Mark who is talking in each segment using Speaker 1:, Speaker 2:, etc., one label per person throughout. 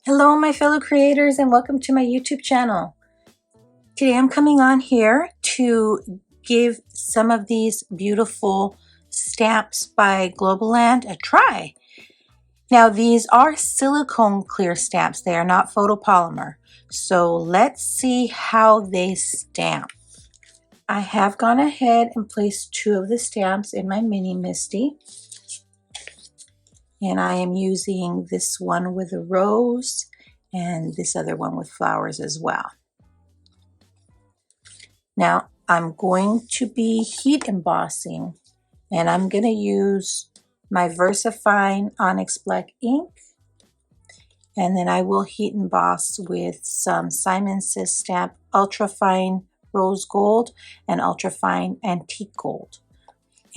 Speaker 1: Hello my fellow creators and welcome to my YouTube channel. Today I'm coming on here to give some of these beautiful stamps by Globleland a try. Now these are silicone clear stamps, they are not photopolymer. So let's see how they stamp. I have gone ahead and placed two of the stamps in my mini MISTI. And I am using this one with a rose and this other one with flowers as well. Now I'm going to be heat embossing and I'm going to use my VersaFine Onyx Black ink, and then I will heat emboss with some Simon Says Stamp Ultra Fine Rose Gold and Ultra Fine Antique Gold.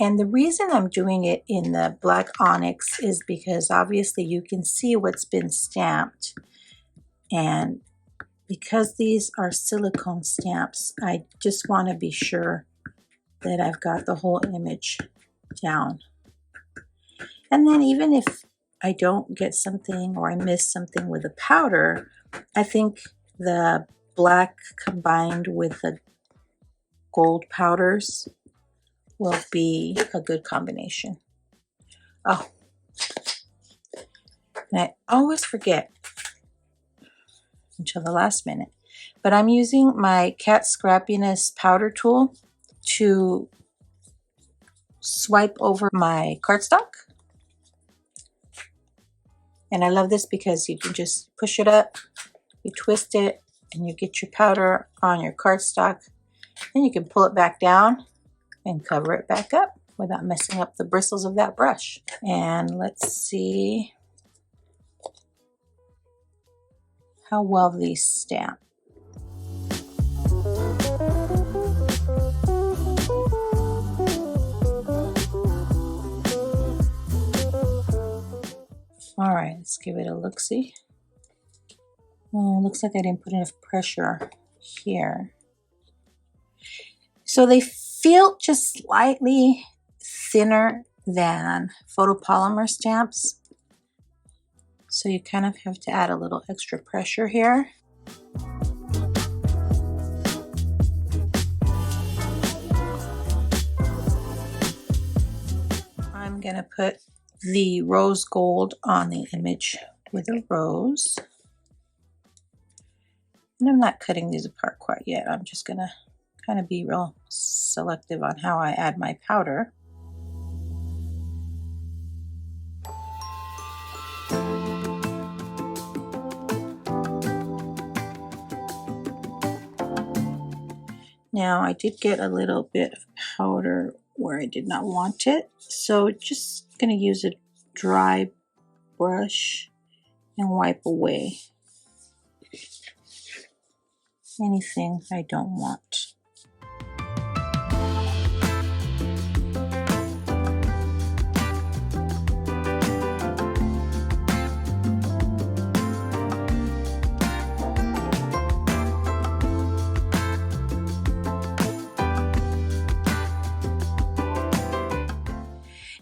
Speaker 1: And the reason I'm doing it in the black onyx is because obviously you can see what's been stamped. And because these are silicone stamps, I just want to be sure that I've got the whole image down. And then even if I don't get something or I miss something with the powder, I think the black combined with the gold powders will be a good combination. Oh, and I always forget until the last minute, but I'm using my Cat Scrappiness powder tool to swipe over my cardstock. And I love this because you can just push it up, you twist it, and you get your powder on your cardstock. Then you can pull it back down and cover it back up without messing up the bristles of that brush. And let's see how well these stamp. All right, let's give it a look-see. Oh, looks like I didn't put enough pressure here. So they feel just slightly thinner than photopolymer stamps. So you kind of have to add a little extra pressure here. I'm gonna put the rose gold on the image with a rose. And I'm not cutting these apart quite yet. I'm just gonna kind of be real selective on how I add my powder. Now I did get a little bit of powder where I did not want it, so just gonna use a dry brush and wipe away anything I don't want.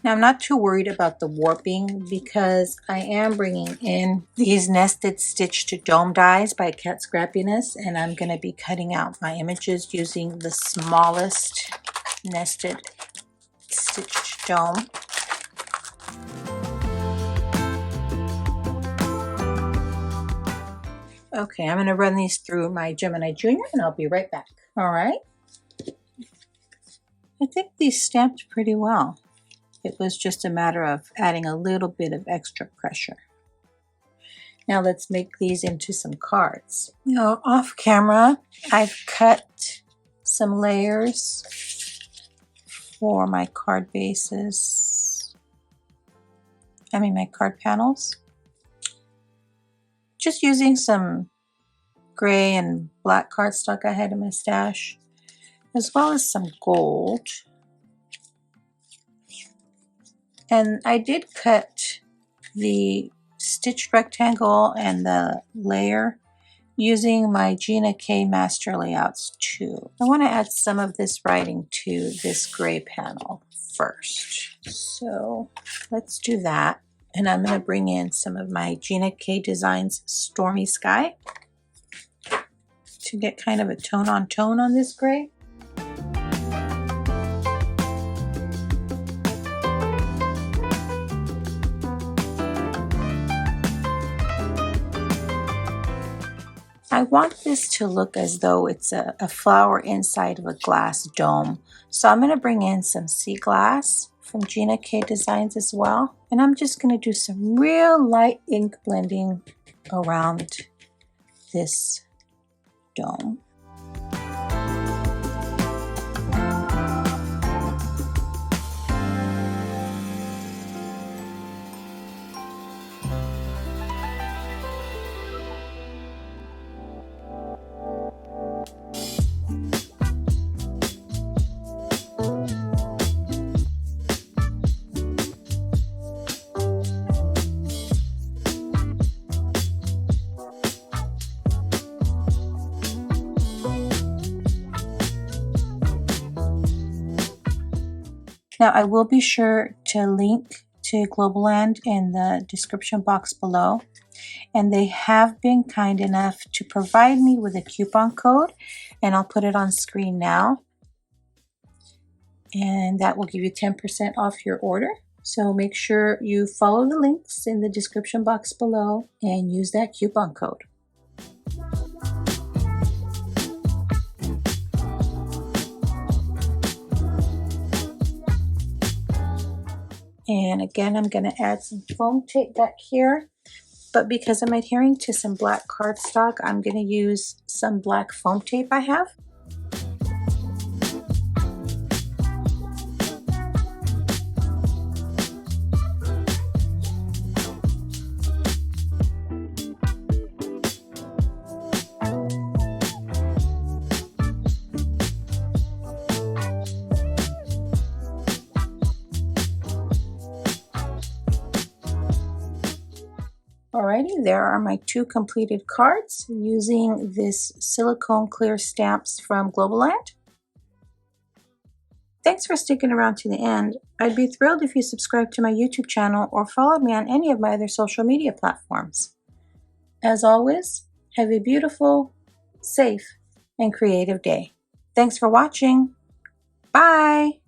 Speaker 1: Now I'm not too worried about the warping because I am bringing in these nested stitch to dome dies by Cat Scrappiness, and I'm going to be cutting out my images using the smallest nested stitch dome. Okay, I'm going to run these through my Gemini Junior and I'll be right back. All right. I think these stamped pretty well. It was just a matter of adding a little bit of extra pressure. Now let's make these into some cards. Now off camera, I've cut some layers for my card bases. My card panels. Just using some gray and black cardstock I had in my stash, as well as some gold. And I did cut the stitched rectangle and the layer using my Gina K Master Layouts too. I want to add some of this writing to this gray panel first. So let's do that. And I'm going to bring in some of my Gina K Designs Stormy Sky to get kind of a tone on this gray. I want this to look as though it's a flower inside of a glass dome. So I'm going to bring in some sea glass from Gina K Designs as well. And I'm just going to do some real light ink blending around this dome. Now I will be sure to link to Globleland in the description box below. And they have been kind enough to provide me with a coupon code, and I'll put it on screen now. And that will give you 10% off your order. So make sure you follow the links in the description box below and use that coupon code. And again, I'm going to add some foam tape back here. But because I'm adhering to some black cardstock, I'm going to use some black foam tape I have. Alrighty, there are my 2 completed cards using this silicone clear stamps from Globleland. Thanks for sticking around to the end. I'd be thrilled if you subscribe to my YouTube channel or follow me on any of my other social media platforms. As always, have a beautiful, safe, and creative day. Thanks for watching. Bye!